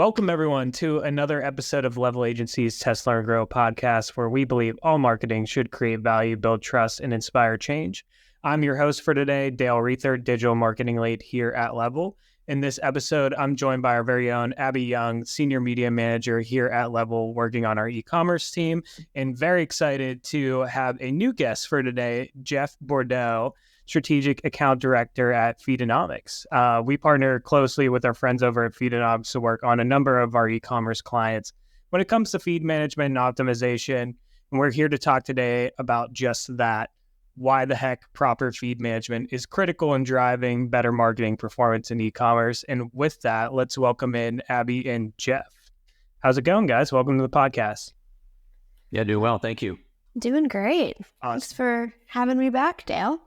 Welcome, everyone, to another episode of Level Agency's Test, Learn, Grow podcast, where we believe all marketing should create value, build trust, and inspire change. I'm your host for today, Dale Reether, Digital Marketing Lead here at Level. In this episode, I'm joined by our very own Abby Young, Senior Media Manager here at Level, working on our e-commerce team, and very excited to have a new guest for today, Jeff Bordeaux, Strategic Account Director at Feedonomics. We partner closely with our friends over at Feedonomics to work on a number of our e-commerce clients when it comes to feed management and optimization. And we're here to talk today about just that. Why the heck proper feed management is critical in driving better marketing performance in e-commerce. And with that, let's welcome in Abby and Jeff. How's it going, guys? Welcome to the podcast. Yeah, doing well. Thank you. Doing great. Awesome. Thanks for having me back, Dale.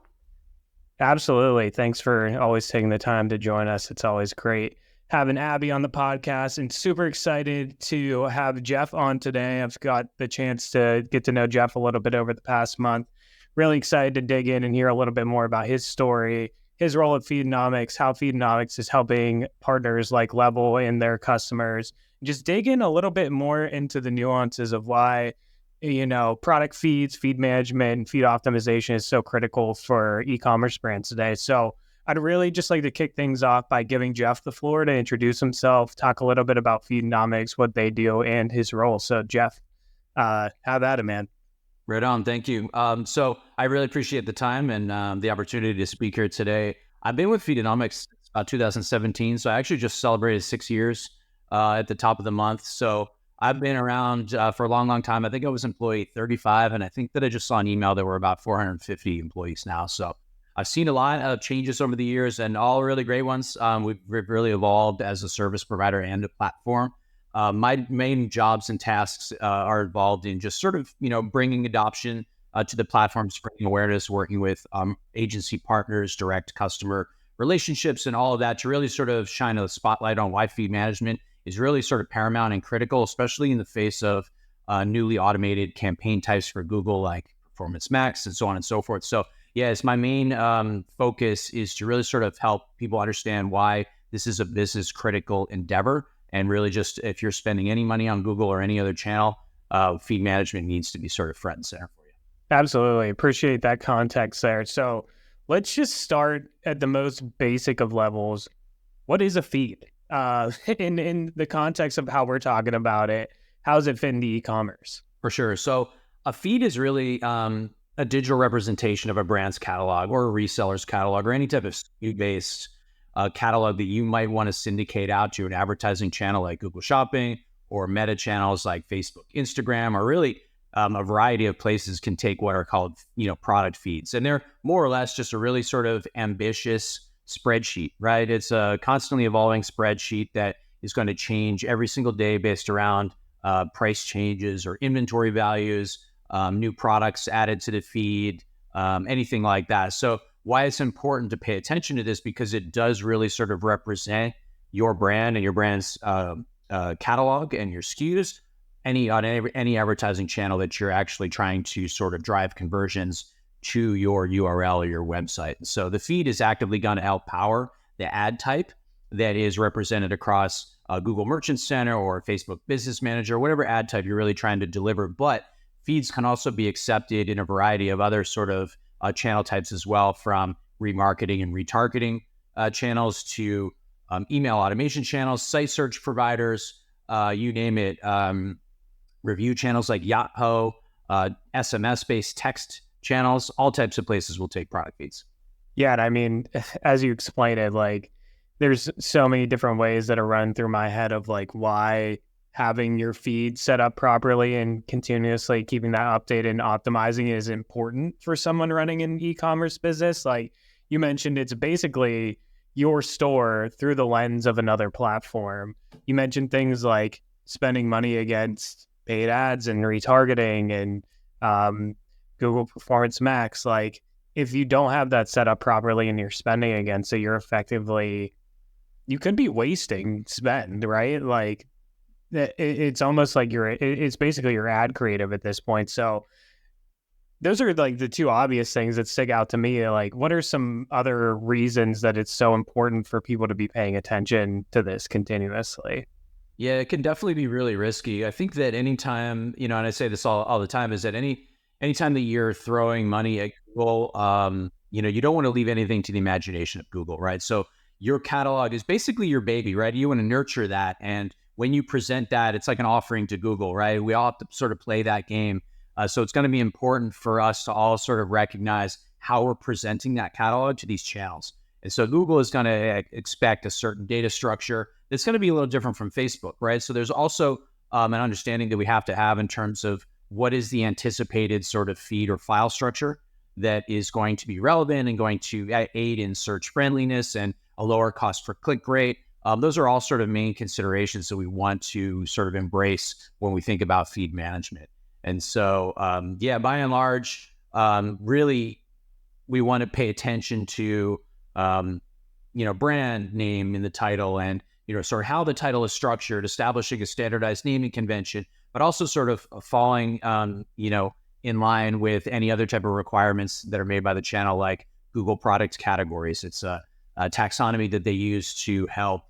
Absolutely. Thanks for always taking the time to join us. It's always great having Abby on the podcast, and super excited to have Jeff on today. I've got the chance to get to know Jeff a little bit over the past month. Really excited to dig in and hear a little bit more about his story, his role at Feedonomics, how Feedonomics is helping partners like Level and their customers. Just dig in a little bit more into the nuances of why product feeds, feed management, and feed optimization is so critical for e-commerce brands today. So I'd really just like to kick things off by giving Jeff the floor to introduce himself, talk a little bit about Feedonomics, what they do, and his role. So Jeff, have at it, man. Right on. Thank you. So I really appreciate the time and the opportunity to speak here today. I've been with Feedonomics 2017. So I actually just celebrated 6 years at the top of the month. So I've been around for a long, long time. I think I was employee 35, and I think that I just saw an email that we're about 450 employees now. So I've seen a lot of changes over the years, and all really great ones. We've really evolved as a service provider and a platform. My main jobs and tasks are involved in just sort of, bringing adoption to the platform, spreading awareness, working with agency partners, direct customer relationships, and all of that to really sort of shine a spotlight on why feed management is really sort of paramount and critical, especially in the face of newly automated campaign types for Google, like Performance Max and so on and so forth. So yes, my main focus is to really sort of help people understand why this is a business critical endeavor. And really just, if you're spending any money on Google or any other channel, feed management needs to be sort of front and center for you. Absolutely. Appreciate that context there. So let's just start at the most basic of levels. What is a feed? In the context of how we're talking about it, how does it fit into e-commerce? For sure. So a feed is really a digital representation of a brand's catalog or a reseller's catalog or any type of SKU-based catalog that you might want to syndicate out to an advertising channel like Google Shopping or meta channels like Facebook, Instagram, or really a variety of places can take what are called, product feeds. And they're more or less just a really sort of ambitious spreadsheet, right? It's a constantly evolving spreadsheet that is going to change every single day based around price changes or inventory values, new products added to the feed, anything like that. So why it's important to pay attention to this, because it does really sort of represent your brand and your brand's catalog and your SKUs on any advertising channel that you're actually trying to sort of drive conversions to your URL or your website. So the feed is actively going to help power the ad type that is represented across Google Merchant Center or Facebook Business Manager, whatever ad type you're really trying to deliver. But feeds can also be accepted in a variety of other sort of channel types as well, from remarketing and retargeting channels to email automation channels, site search providers, you name it, review channels like Yahoo, SMS-based text channels, all types of places will take product feeds. Yeah, and I mean, as you explained it, like there's so many different ways that are run through my head of like why having your feed set up properly and continuously keeping that updated and optimizing is important for someone running an e-commerce business. Like you mentioned, it's basically your store through the lens of another platform. You mentioned things like spending money against paid ads and retargeting and Google Performance Max. Like if you don't have that set up properly and you're spending against it, you could be wasting spend, right? Like it's almost like it's basically your ad creative at this point. So those are like the two obvious things that stick out to me. Like, what are some other reasons that it's so important for people to be paying attention to this continuously? Yeah, it can definitely be really risky. I think that anytime, and I say this all the time, is that anytime that you're throwing money at Google, you don't want to leave anything to the imagination of Google, right? So your catalog is basically your baby, right? You want to nurture that. And when you present that, it's like an offering to Google, right? We all have to sort of play that game. So it's going to be important for us to all sort of recognize how we're presenting that catalog to these channels. And so Google is going to expect a certain data structure that's going to be a little different from Facebook, right? So there's also an understanding that we have to have in terms of what is the anticipated sort of feed or file structure that is going to be relevant and going to aid in search friendliness and a lower cost per click rate. Those are all sort of main considerations that we want to sort of embrace when we think about feed management. And so, by and large, really, we want to pay attention to, brand name in the title and, sort of how the title is structured, establishing a standardized naming convention, but also sort of falling, in line with any other type of requirements that are made by the channel, like Google product categories. It's a taxonomy that they use to help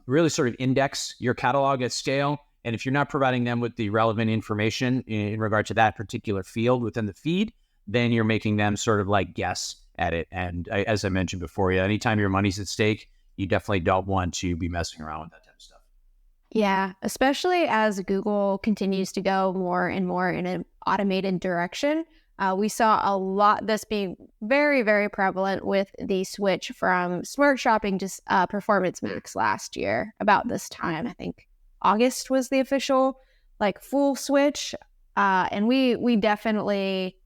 really sort of index your catalog at scale. And if you're not providing them with the relevant information in regard to that particular field within the feed, then you're making them sort of like guess at it. And as I mentioned before, anytime your money's at stake, you definitely don't want to be messing around with that type of stuff. Yeah, especially as Google continues to go more and more in an automated direction. We saw a lot this being very, very prevalent with the switch from Smart Shopping to Performance Max last year. About this time, I think August was the official full switch. And we definitely,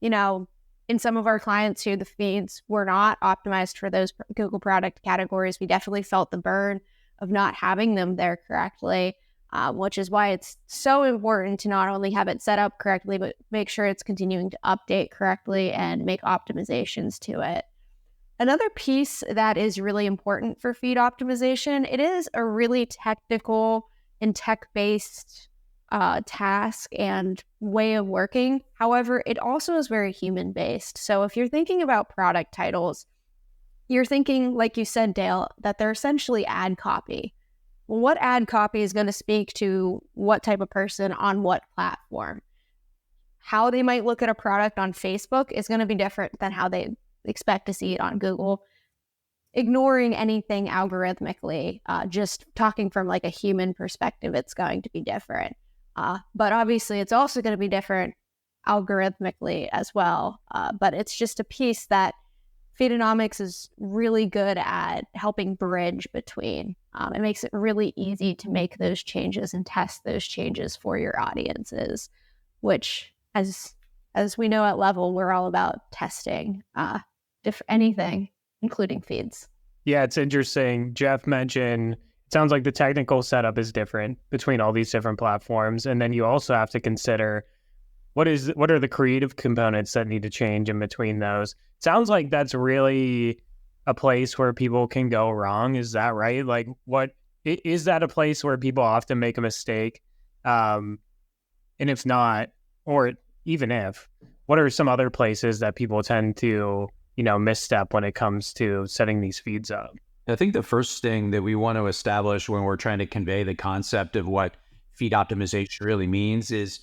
in some of our clients who the feeds were not optimized for those Google product categories, we definitely felt the burn of not having them there correctly, which is why it's so important to not only have it set up correctly, but make sure it's continuing to update correctly and make optimizations to it. Another piece that is really important for feed optimization, it is a really technical and tech-based task and way of working. However, it also is very human-based. So if you're thinking about product titles, you're thinking, like you said, Dale, that they're essentially ad copy. Well, what ad copy is going to speak to what type of person on what platform? How they might look at a product on Facebook is going to be different than how they expect to see it on Google. Ignoring anything algorithmically, just talking from a human perspective, it's going to be different. But obviously, it's also going to be different algorithmically as well. But it's just a piece that Feedonomics is really good at helping bridge between. It makes it really easy to make those changes and test those changes for your audiences, which, as we know at Level, we're all about testing anything, including feeds. Yeah, it's interesting. Jeff mentioned, it sounds like the technical setup is different between all these different platforms. And then you also have to consider what are the creative components that need to change in between those. Sounds like that's really a place where people can go wrong. Is that right? What is that a place where people often make a mistake? And if not, or even if, what are some other places that people tend to, misstep when it comes to setting these feeds up? I think the first thing that we want to establish when we're trying to convey the concept of what feed optimization really means is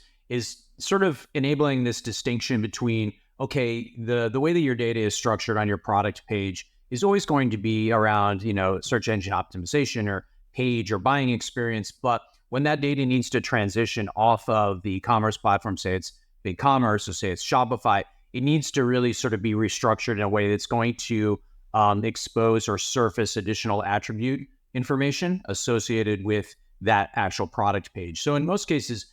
sort of enabling this distinction between, okay, the way that your data is structured on your product page is always going to be around, search engine optimization or page or buying experience. But when that data needs to transition off of the e-commerce platform, say it's BigCommerce or say it's Shopify, it needs to really sort of be restructured in a way that's going to expose or surface additional attribute information associated with that actual product page. So in most cases,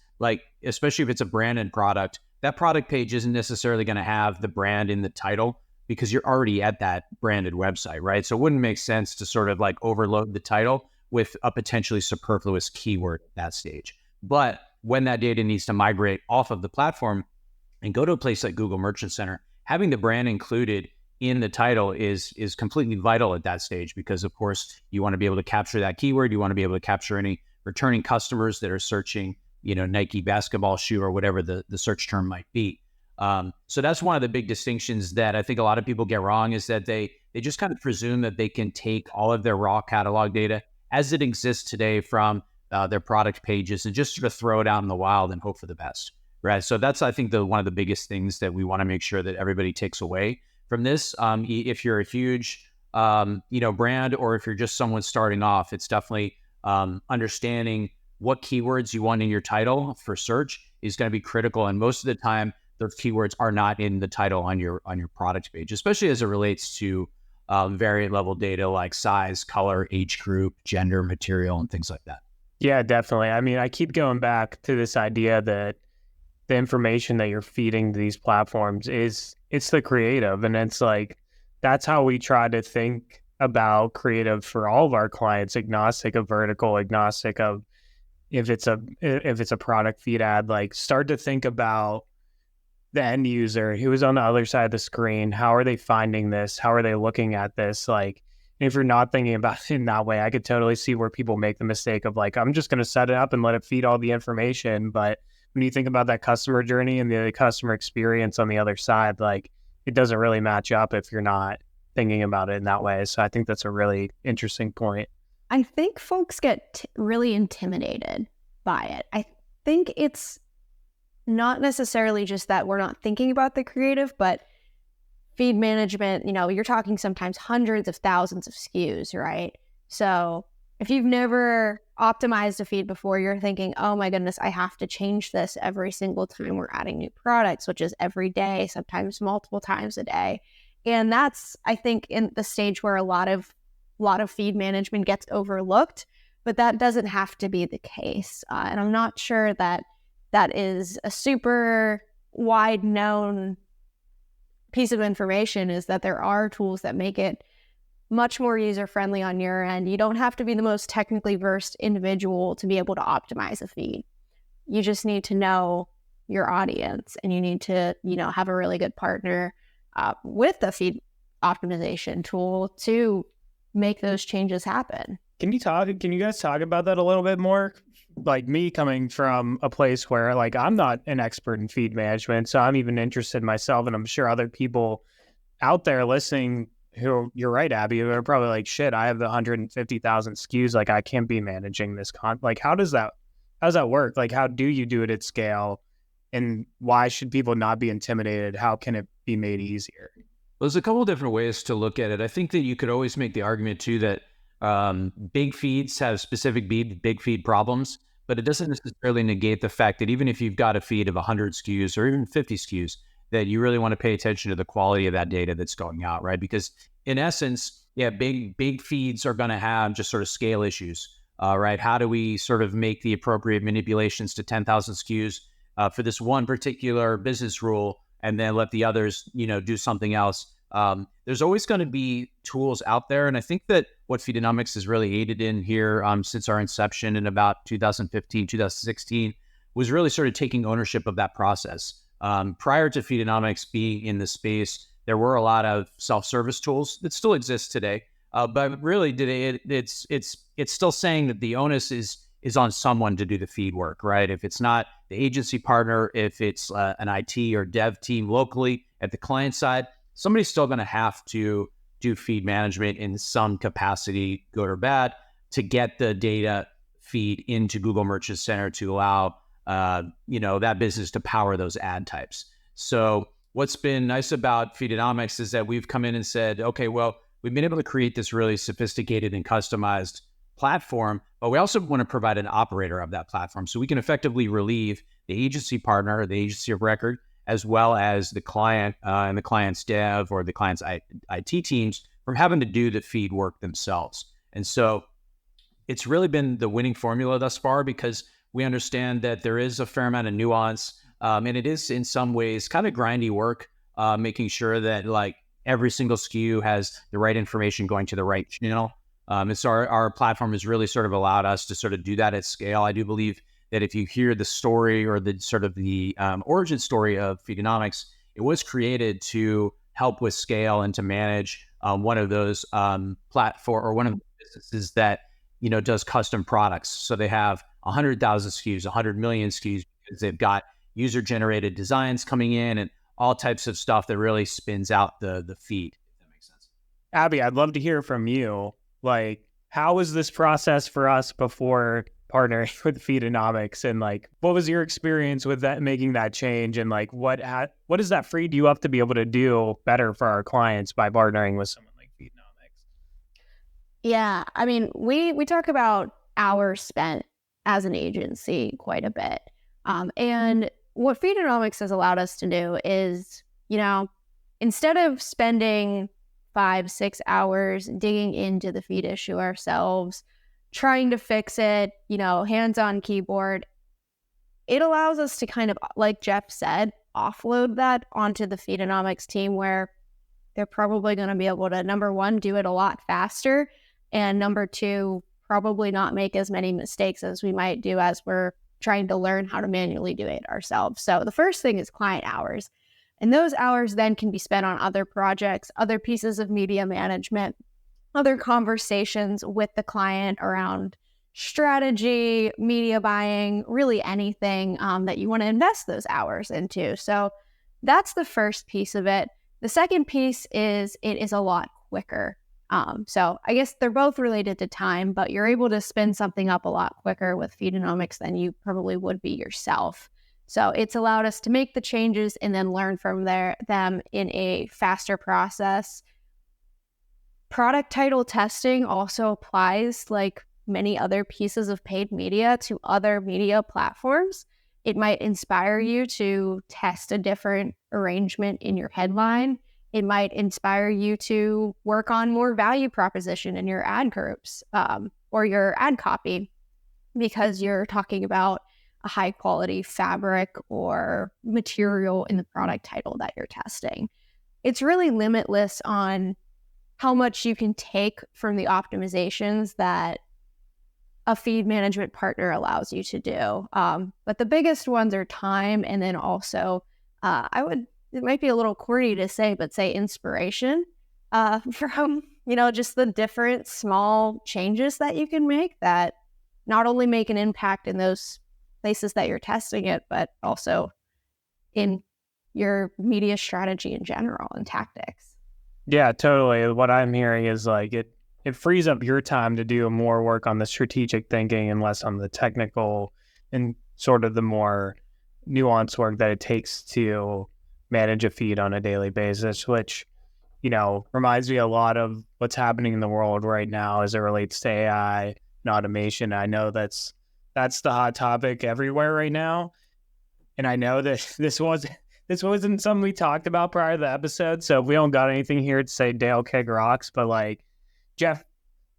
especially if it's a branded product, that product page isn't necessarily going to have the brand in the title because you're already at that branded website, right? So it wouldn't make sense to sort of overload the title with a potentially superfluous keyword at that stage. But when that data needs to migrate off of the platform and go to a place like Google Merchant Center, having the brand included in the title is completely vital at that stage because, of course, you want to be able to capture that keyword. You want to be able to capture any returning customers that are searching, Nike basketball shoe or whatever the search term might be. So that's one of the big distinctions that I think a lot of people get wrong is that they just kind of presume that they can take all of their raw catalog data as it exists today from their product pages and just sort of throw it out in the wild and hope for the best, right? So that's, I think, one of the biggest things that we want to make sure that everybody takes away from this. If you're a huge brand, or if you're just someone starting off, it's definitely understanding what keywords you want in your title for search is going to be critical. And most of the time, those keywords are not in the title on your product page, especially as it relates to variant level data like size, color, age group, gender, material, and things like that. Yeah, definitely. I mean, I keep going back to this idea that the information that you're feeding to these platforms it's the creative. And it's like, that's how we try to think about creative for all of our clients, agnostic of vertical, agnostic of if it's a product feed ad. Like, start to think about the end user who is on the other side of the screen. How are they finding this? How are they looking at this? Like, if you're not thinking about it in that way, I could totally see where people make the mistake of like, I'm just going to set it up and let it feed all the information. But when you think about that customer journey and the customer experience on the other side, like, it doesn't really match up if you're not thinking about it in that way. So I think that's a really interesting point. I think folks get really intimidated by it. I think it's not necessarily just that we're not thinking about the creative, but feed management, you're talking sometimes hundreds of thousands of SKUs, right? So if you've never optimized a feed before, you're thinking, oh my goodness, I have to change this every single time we're adding new products, which is every day, sometimes multiple times a day. And that's, I think, in the stage where a lot of feed management gets overlooked, but that doesn't have to be the case. And I'm not sure that is a super wide known piece of information, is that there are tools that make it much more user-friendly on your end. You don't have to be the most technically versed individual to be able to optimize a feed. You just need to know your audience, and you need to, have a really good partner with the feed optimization tool to make those changes happen. Can you guys talk about that a little bit more? Like, me coming from a place where, like, I'm not an expert in feed management, so I'm even interested myself, and I'm sure other people out there listening who, you're right, Abby, are probably like, shit, I have the 150,000 SKUs, like, I can't be managing this like, how does that work? Like, how do you do it at scale, and why should people not be intimidated? How can it be made easier? There's a couple of different ways to look at it. I think that you could always make the argument too that big feeds have specific big feed problems, but it doesn't necessarily negate the fact that even if you've got a feed of 100 SKUs or even 50 SKUs, that you really want to pay attention to the quality of that data that's going out, right? Because in essence, big feeds are going to have just sort of scale issues, right? How do we sort of make the appropriate manipulations to 10,000 SKUs for this one particular business rule, and then let the others, do something else? There's always going to be tools out there. And I think that what Feedonomics has really aided in here since our inception in about 2015, 2016, was really sort of taking ownership of that process. Prior to Feedonomics being in the space, there were a lot of self-service tools that still exist today. But really, it's still saying that the onus is on someone to do the feed work, right? If it's not the agency partner, if it's an IT or dev team locally at the client side, somebody's still going to have to do feed management in some capacity, good or bad, to get the data feed into Google Merchant Center to allow that business to power those ad types. So what's been nice about Feedonomics is that we've come in and said, okay, well, we've been able to create this really sophisticated and customized platform, but we also want to provide an operator of that platform, so we can effectively relieve the agency partner or the agency of record, as well as the client and the client's dev or the client's IT teams, from having to do the feed work themselves. And so it's really been the winning formula thus far, because we understand that there is a fair amount of nuance, and it is in some ways kind of grindy work, making sure that like every single SKU has the right information going to the right channel. And so our platform has really sort of allowed us to sort of do that at scale. I do believe that if you hear the story or the sort of the origin story of Feedonomics, it was created to help with scale and to manage one of those platform or one of the businesses that does custom products. So they have 100,000 SKUs, 100 million SKUs, because they've got user-generated designs coming in and all types of stuff that really spins out the feed. If that makes sense. Abby, I'd love to hear from you. Like, how was this process for us before partnering with Feedonomics, and like, what was your experience with that, making that change, and like, what has that freed you up to be able to do better for our clients by partnering with someone like Feedonomics? Yeah, I mean, we talk about hours spent as an agency quite a bit, and what Feedonomics has allowed us to do is, instead of spending 5-6 hours digging into the feed issue ourselves, trying to fix it, hands on keyboard, it allows us to kind of, like Jeff said, offload that onto the Feedonomics team, where they're probably going to be able to, number one, do it a lot faster, and number two, probably not make as many mistakes as we might do as we're trying to learn how to manually do it ourselves. So the first thing is client hours. And those hours then can be spent on other projects, other pieces of media management, other conversations with the client around strategy, media buying, really anything that you want to invest those hours into. So that's the first piece of it. The second piece is it is a lot quicker. So I guess they're both related to time, but you're able to spin something up a lot quicker with Feedonomics than you probably would be yourself. So it's allowed us to make the changes and then learn from them in a faster process. Product title testing also applies, like many other pieces of paid media, to other media platforms. It might inspire you to test a different arrangement in your headline. It might inspire you to work on more value proposition in your ad groups or your ad copy, because you're talking about a high quality fabric or material in the product title that you're testing. It's really limitless on how much you can take from the optimizations that a feed management partner allows you to do. But the biggest ones are time, and then also it might be a little corny to say, but say inspiration from, just the different small changes that you can make that not only make an impact in those places that you're testing it, but also in your media strategy in general and tactics. Yeah, totally. What I'm hearing is like it frees up your time to do more work on the strategic thinking and less on the technical and sort of the more nuanced work that it takes to manage a feed on a daily basis, which, reminds me a lot of what's happening in the world right now as it relates to AI and automation. I know that's the hot topic everywhere right now. And I know that this wasn't something we talked about prior to the episode, so we don't got anything here to say Dale Keg rocks, but like, Jeff,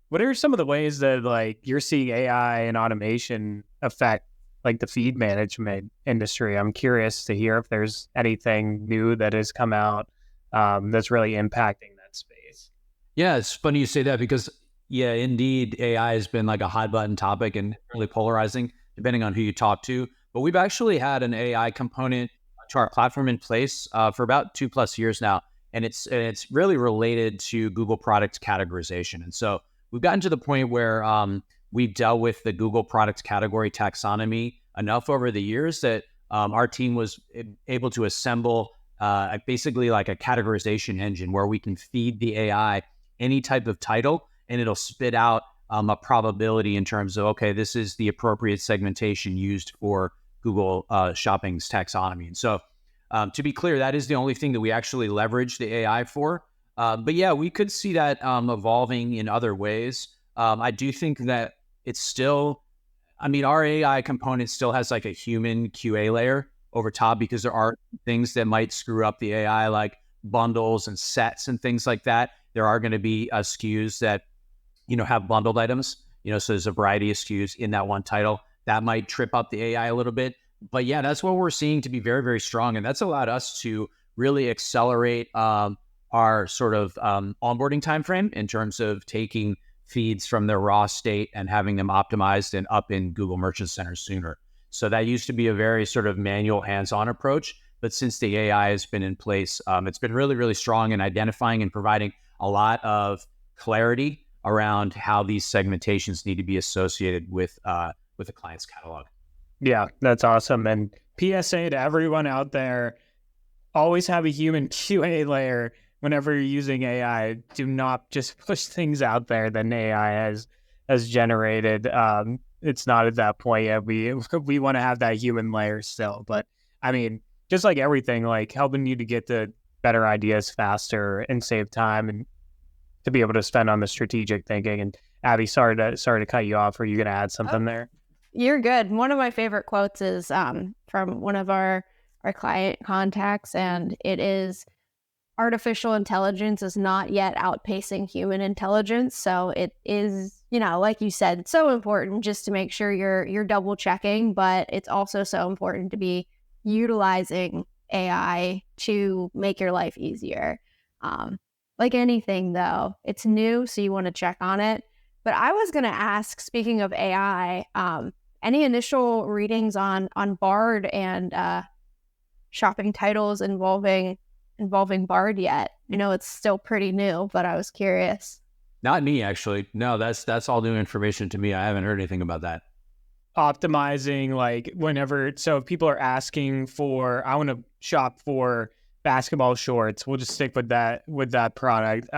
what are some of the ways that like you're seeing AI and automation affect like the feed management industry? I'm curious to hear if there's anything new that has come out that's really impacting that space. Yeah, it's funny you say that because, yeah, indeed, AI has been like a hot button topic and really polarizing depending on who you talk to. But we've actually had an AI component to our platform in place for about 2+ years now. And it's really related to Google product categorization. And so we've gotten to the point where we've dealt with the Google product category taxonomy enough over the years that our team was able to assemble basically like a categorization engine where we can feed the AI any type of title and it'll spit out a probability in terms of, okay, this is the appropriate segmentation used for Google Shopping's taxonomy. And so to be clear, that is the only thing that we actually leverage the AI for. But yeah, we could see that evolving in other ways. I do think that it's still, our AI component still has like a human QA layer over top because there are things that might screw up the AI, like bundles and sets and things like that. There are going to be SKUs that, have bundled items, so there's a variety of SKUs in that one title that might trip up the AI a little bit. But yeah, that's what we're seeing to be very, very strong. And that's allowed us to really accelerate our sort of onboarding timeframe in terms of taking feeds from their raw state and having them optimized and up in Google Merchant Center sooner. So that used to be a very sort of manual hands-on approach. But since the AI has been in place, it's been really, really strong in identifying and providing a lot of clarity around how these segmentations need to be associated with a client's catalog. Yeah, that's awesome. And PSA to everyone out there, always have a human QA layer whenever you're using AI. Do not just push things out there that an AI has generated. it's not at that point yet. We want to have that human layer still. But I mean, just like everything, like helping you to get the better ideas faster and save time and to be able to spend on the strategic thinking. And Abby, sorry to cut you off. Are you going to add something there? You're good. One of my favorite quotes is from one of our client contacts, and it is, artificial intelligence is not yet outpacing human intelligence. So it is, like you said, it's so important just to make sure you're double checking, but it's also so important to be utilizing AI to make your life easier. Like anything though, it's new, so you want to check on it. But I was going to ask, speaking of AI, any initial readings on Bard and shopping titles involving Bard yet? I know it's still pretty new, but I was curious. Not me, actually. No, that's all new information to me. I haven't heard anything about that. Optimizing, like whenever, so if people are asking for, I want to shop for basketball shorts, we'll just stick with that product.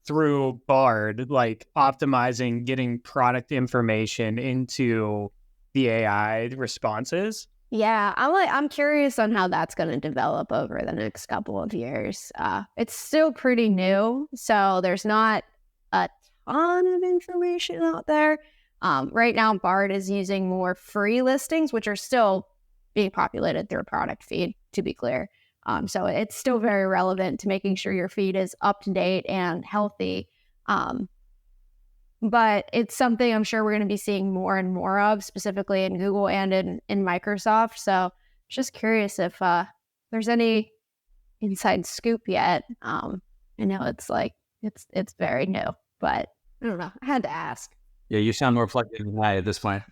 Through Bard, like optimizing, getting product information into the AI responses. Yeah, I'm curious on how that's going to develop over the next couple of years. It's still pretty new, so there's not a ton of information out there. Right now, Bard is using more free listings, which are still being populated through a product feed, to be clear. So it's still very relevant to making sure your feed is up to date and healthy. But it's something I'm sure we're going to be seeing more and more of, specifically in Google and in Microsoft. So just curious if there's any inside scoop yet. I know it's very new, but I don't know. I had to ask. Yeah, you sound more plugged in than I at this point.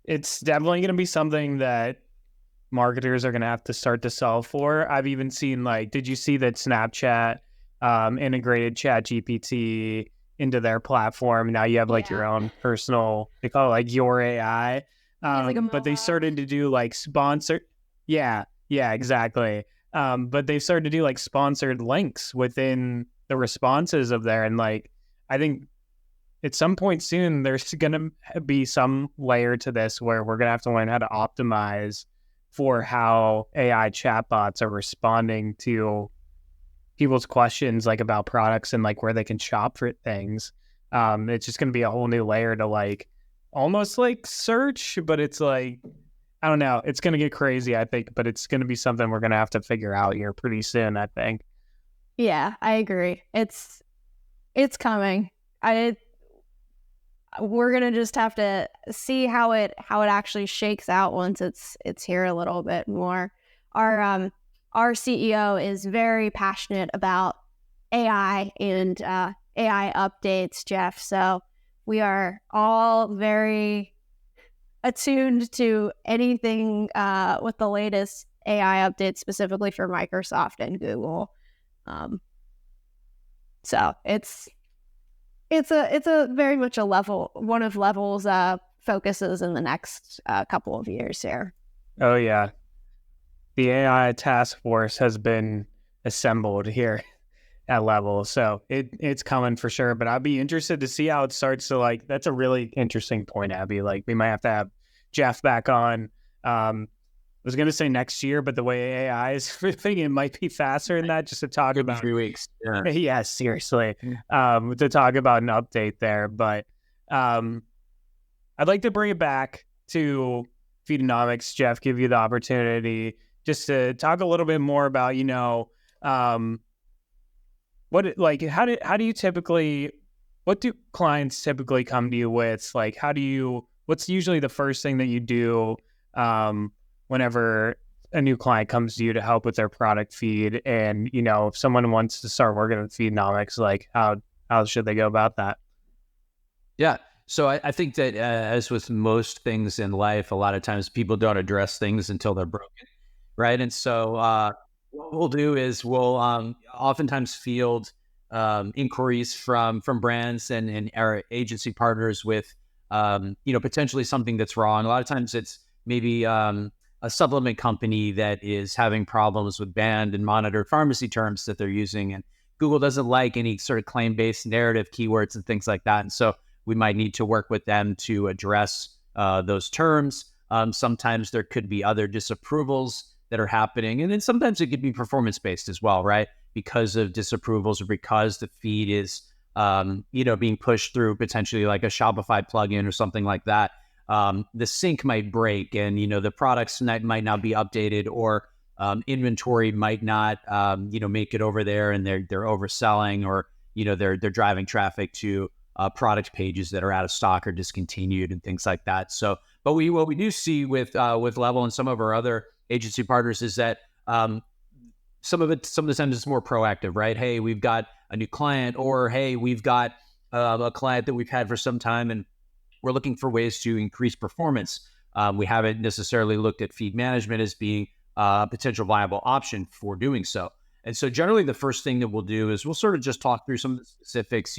It's definitely going to be something that marketers are going to have to start to solve for. I've even seen, like, did you see that Snapchat integrated ChatGPT into their platform? Now you have like your own personal, they call it like your AI. But they started to do like sponsored. Yeah, exactly. But they started to do like sponsored links within the responses of there. And like, I think at some point soon, there's going to be some layer to this where we're going to have to learn how to optimize for how AI chatbots are responding to people's questions, like about products and like where they can shop for things. It's just going to be a whole new layer to like almost like search, but it's like, I don't know. It's going to get crazy, I think, but it's going to be something we're going to have to figure out here pretty soon, I think. Yeah, I agree. It's coming. We're going to just have to see how it actually shakes out once it's here a little bit more. Our CEO is very passionate about AI and AI updates, Jeff. So we are all very attuned to anything with the latest AI updates, specifically for Microsoft and Google. So it's a very much one of Level's focuses in the next couple of years here. Oh yeah, the AI task force has been assembled here at Level, so it's coming for sure. But I'd be interested to see how it starts to, like, that's a really interesting point, Abby. Like, we might have to have Jeff back on. I was going to say next year, but the way AI is moving, it might be faster than that, just to talk about 3 weeks. Yeah. Yeah, seriously. To talk about an update there. But I'd like to bring it back to Feedonomics, Jeff, give you the opportunity just to talk a little bit more about, what do clients typically come to you with? Like, what's usually the first thing that you do whenever a new client comes to you to help with their product feed? And, if someone wants to start working with Feedonomics, like how should they go about that? Yeah. So I think that as with most things in life, a lot of times people don't address things until they're broken. Right. And so what we'll do is we'll oftentimes field inquiries from brands and our agency partners with, potentially something that's wrong. A lot of times it's maybe a supplement company that is having problems with banned and monitored pharmacy terms that they're using. And Google doesn't like any sort of claim-based narrative keywords and things like that. And so we might need to work with them to address those terms. Sometimes there could be other disapprovals that are happening. And then sometimes it could be performance-based as well, right? Because of disapprovals or because the feed is, being pushed through potentially like a Shopify plugin or something like that. The sync might break and, the products might not be updated, or inventory might not, make it over there, and they're overselling, or, they're driving traffic to product pages that are out of stock or discontinued and things like that. So, but what we do see with Level and some of our other agency partners is that some of the times it's more proactive, right? Hey, we've got a new client, or hey, we've got a client that we've had for some time, and we're looking for ways to increase performance. We haven't necessarily looked at feed management as being a potential viable option for doing so. And so generally the first thing that we'll do is we'll sort of just talk through some of the specifics,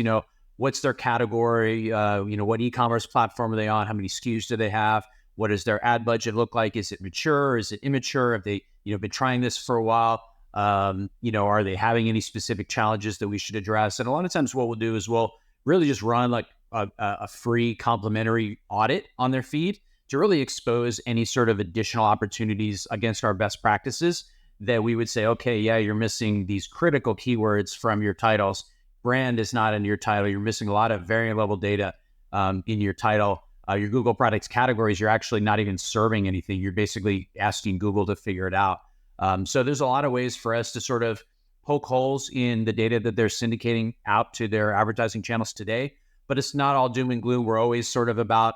what's their category, what e-commerce platform are they on, how many SKUs do they have, what does their ad budget look like, is it mature, is it immature, have they been trying this for a while, are they having any specific challenges that we should address? And a lot of times what we'll do is we'll really just run like a free complimentary audit on their feed to really expose any sort of additional opportunities against our best practices that we would say, okay, yeah, you're missing these critical keywords from your titles. Brand is not in your title. You're missing a lot of variant level data in your title. Your Google products categories, you're actually not even serving anything. You're basically asking Google to figure it out. So there's a lot of ways for us to sort of poke holes in the data that they're syndicating out to their advertising channels today. But it's not all doom and gloom. We're always sort of about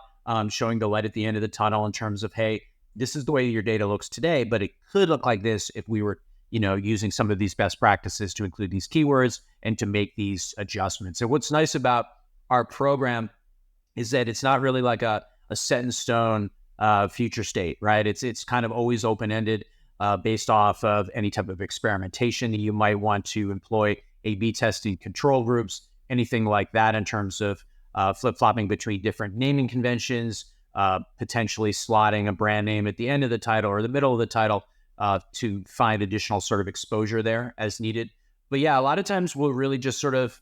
showing the light at the end of the tunnel in terms of, hey, this is the way your data looks today, but it could look like this if we were, using some of these best practices to include these keywords and to make these adjustments. And what's nice about our program is that it's not really like a set in stone future state, right? It's kind of always open-ended based off of any type of experimentation that you might want to employ, A/B testing, control groups, anything like that in terms of flip-flopping between different naming conventions, potentially slotting a brand name at the end of the title or the middle of the title to find additional sort of exposure there as needed. But yeah, a lot of times we'll really just sort of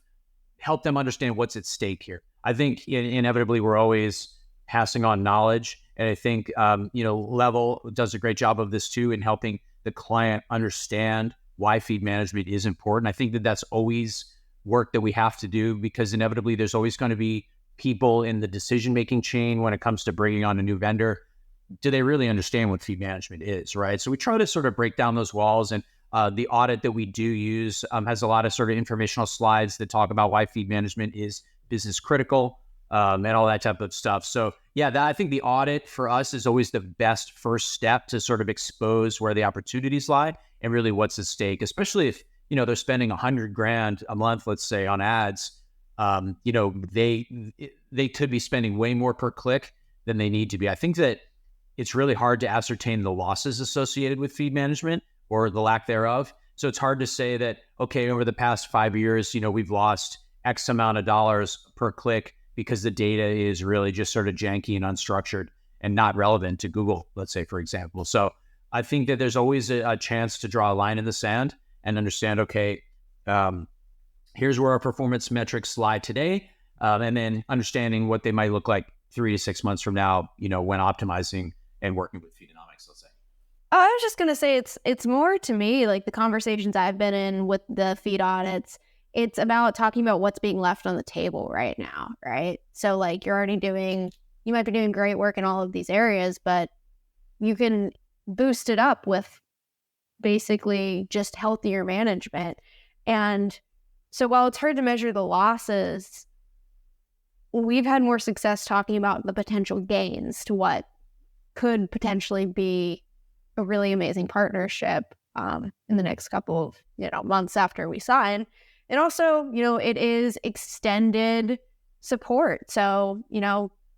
help them understand what's at stake here. I think inevitably we're always passing on knowledge. And I think, Level does a great job of this too in helping the client understand why feed management is important. I think that that's always work that we have to do, because inevitably there's always going to be people in the decision-making chain when it comes to bringing on a new vendor. Do they really understand what feed management is, right? So we try to sort of break down those walls, and the audit that we do use has a lot of sort of informational slides that talk about why feed management is business critical and all that type of stuff. So yeah, I think the audit for us is always the best first step to sort of expose where the opportunities lie and really what's at stake, especially if, they're spending $100,000 a month, let's say, on ads. They could be spending way more per click than they need to be. I think that it's really hard to ascertain the losses associated with feed management or the lack thereof. So it's hard to say that, okay, over the past 5 years, we've lost X amount of dollars per click because the data is really just sort of janky and unstructured and not relevant to Google, let's say, for example. So I think that there's always a chance to draw a line in the sand and understand, okay, here's where our performance metrics lie today, and then understanding what they might look like 3 to 6 months from now, when optimizing and working with Feedonomics, let's say. Oh, I was just going to say it's more to me like the conversations I've been in with the feed audits. It's about talking about what's being left on the table right now, right? So like you might be doing great work in all of these areas, but you can boost it up with basically just healthier management. And so while it's hard to measure the losses, we've had more success talking about the potential gains to what could potentially be a really amazing partnership in the next couple of months after we sign. And also, it is extended support. So,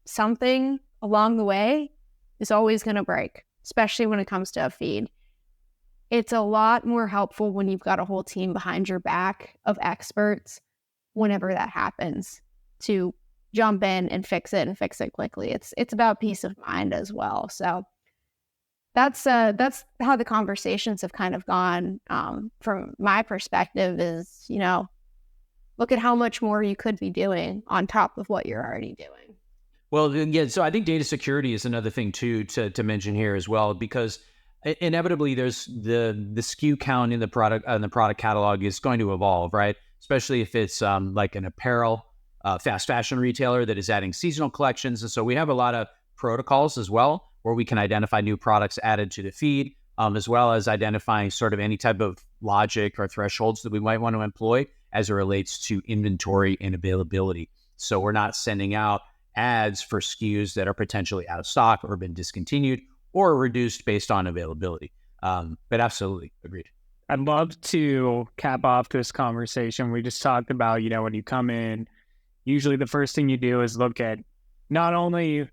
something along the way is always going to break, especially when it comes to a feed. It's a lot more helpful when you've got a whole team behind your back of experts whenever that happens to jump in and fix it quickly. It's about peace of mind as well. So that's how the conversations have kind of gone from my perspective is, look at how much more you could be doing on top of what you're already doing. Well, yeah, so I think data security is another thing too to mention here as well, because inevitably there's the SKU count in the product catalog is going to evolve, right? Especially if it's like an apparel, fast fashion retailer that is adding seasonal collections. And so we have a lot of protocols as well where we can identify new products added to the feed, as well as identifying sort of any type of logic or thresholds that we might want to employ as it relates to inventory and availability. So we're not sending out ads for SKUs that are potentially out of stock or been discontinued or reduced based on availability. But absolutely agreed. I'd love to cap off this conversation. We just talked about, when you come in, usually the first thing you do is look at not only,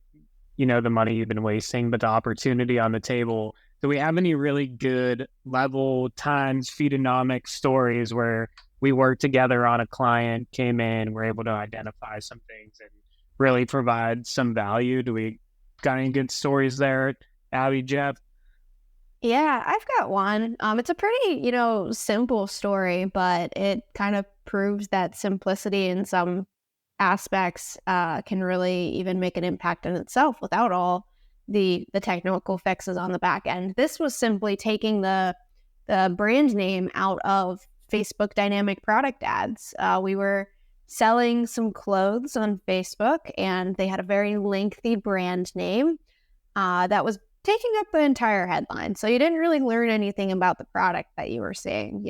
the money you've been wasting, but the opportunity on the table. Do we have any really good level times Feedonomics stories where we worked together on a client, came in, we're able to identify some things and really provide some value? Do we got any good stories there, Abby, Jeff? Yeah, I've got one. It's a pretty, simple story, but it kind of proves that simplicity in some aspects can really even make an impact in itself without all the technical fixes on the back end. This was simply taking the brand name out of Facebook dynamic product ads. We were selling some clothes on Facebook, and they had a very lengthy brand name that was taking up the entire headline. So you didn't really learn anything about the product that you were seeing.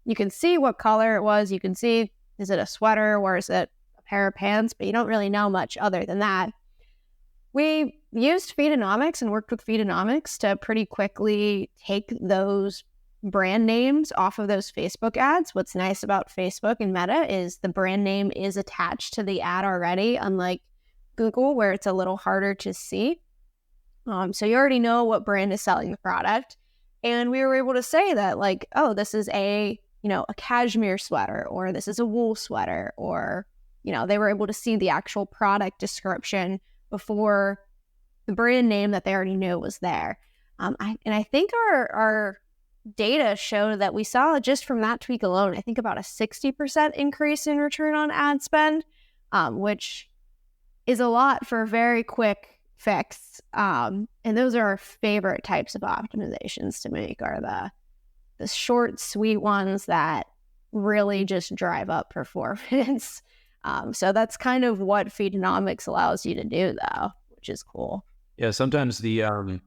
You can see what color it was. You can see, is it a sweater or is it a pair of pants? But you don't really know much other than that. We used Feedonomics and worked with Feedonomics to pretty quickly take those brand names off of those Facebook ads. What's nice about Facebook and Meta is the brand name is attached to the ad already, unlike Google, where it's a little harder to see. So you already know what brand is selling the product. And we were able to say that, like, oh, this is a cashmere sweater, or this is a wool sweater, or, they were able to see the actual product description before the brand name that they already knew was there. I think our data showed that we saw just from that tweak alone, I think about a 60% increase in return on ad spend, which is a lot for a very quick fix. And those are our favorite types of optimizations to make, are the short, sweet ones that really just drive up performance. So that's kind of what Feedonomics allows you to do, though, which is cool. Yeah, sometimes the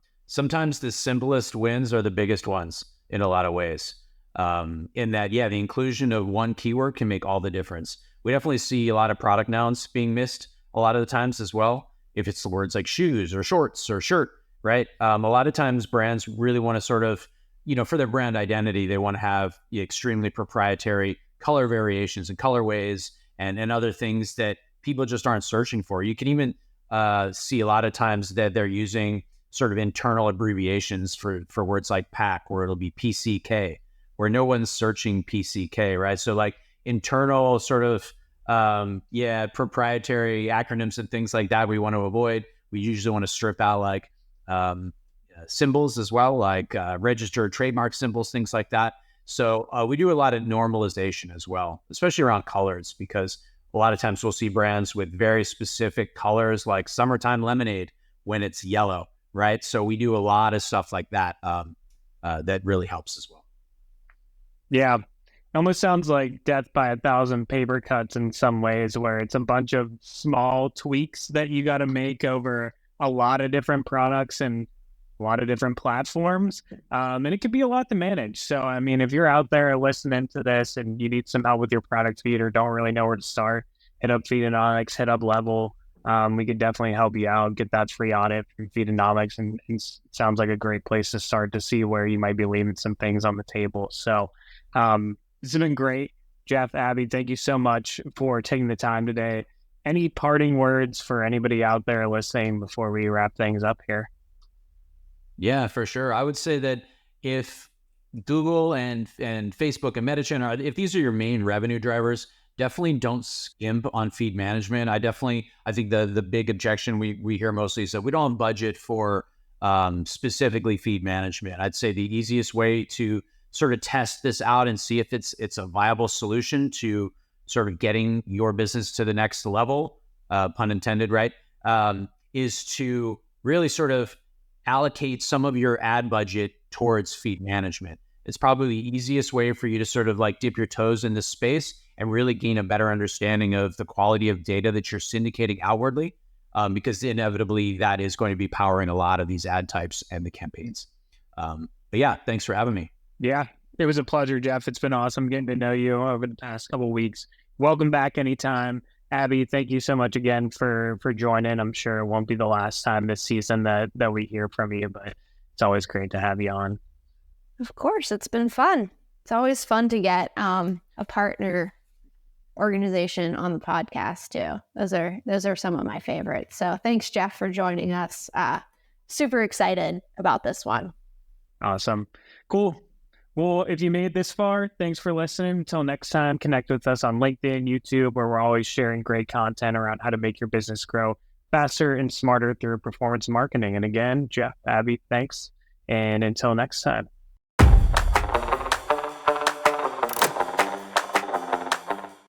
simplest wins are the biggest ones in a lot of ways. In that, the inclusion of one keyword can make all the difference. We definitely see a lot of product nouns being missed a lot of the times as well. If it's the words like shoes or shorts or shirt, right? A lot of times brands really want to sort of, for their brand identity, they want to have extremely proprietary color variations and colorways and other things that people just aren't searching for. You can even see a lot of times that they're using sort of internal abbreviations for words like pack, where it'll be PCK, where no one's searching PCK, right? So like internal sort of proprietary acronyms and things like that we want to avoid. We usually want to strip out like symbols as well, like registered trademark symbols, things like that. So we do a lot of normalization as well, especially around colors, because a lot of times we'll see brands with very specific colors, like summertime lemonade when it's yellow, right? So we do a lot of stuff like that that really helps as well. Yeah. Almost sounds like death by 1,000 paper cuts in some ways, where it's a bunch of small tweaks that you got to make over a lot of different products and a lot of different platforms. And it could be a lot to manage. So, I mean, if you're out there listening to this and you need some help with your product feed or don't really know where to start, hit up Feedonomics, hit up Level. We could definitely help you out, get that free audit from Feedonomics. And it sounds like a great place to start to see where you might be leaving some things on the table. So, this has been great. Jeff, Abby, thank you so much for taking the time today. Any parting words for anybody out there listening before we wrap things up here? Yeah, for sure. I would say that if Google and Facebook and Meta, if these are your main revenue drivers, definitely don't skimp on feed management. I think the big objection we hear mostly is that we don't have budget for specifically feed management. I'd say the easiest way to sort of test this out and see if it's a viable solution to sort of getting your business to the next level, pun intended, right? Is to really sort of allocate some of your ad budget towards feed management. It's probably the easiest way for you to sort of like dip your toes in this space and really gain a better understanding of the quality of data that you're syndicating outwardly, because inevitably that is going to be powering a lot of these ad types and the campaigns. But yeah, thanks for having me. Yeah, it was a pleasure, Jeff. It's been awesome getting to know you over the past couple of weeks. Welcome back anytime. Abby, thank you so much again for joining. I'm sure it won't be the last time this season that we hear from you, but it's always great to have you on. Of course, it's been fun. It's always fun to get a partner organization on the podcast too. Those are some of my favorites. So thanks, Jeff, for joining us. Super excited about this one. Awesome. Cool. Well, if you made it this far, thanks for listening. Until next time, connect with us on LinkedIn, YouTube, where we're always sharing great content around how to make your business grow faster and smarter through performance marketing. And again, Jeff, Abby, thanks. And until next time.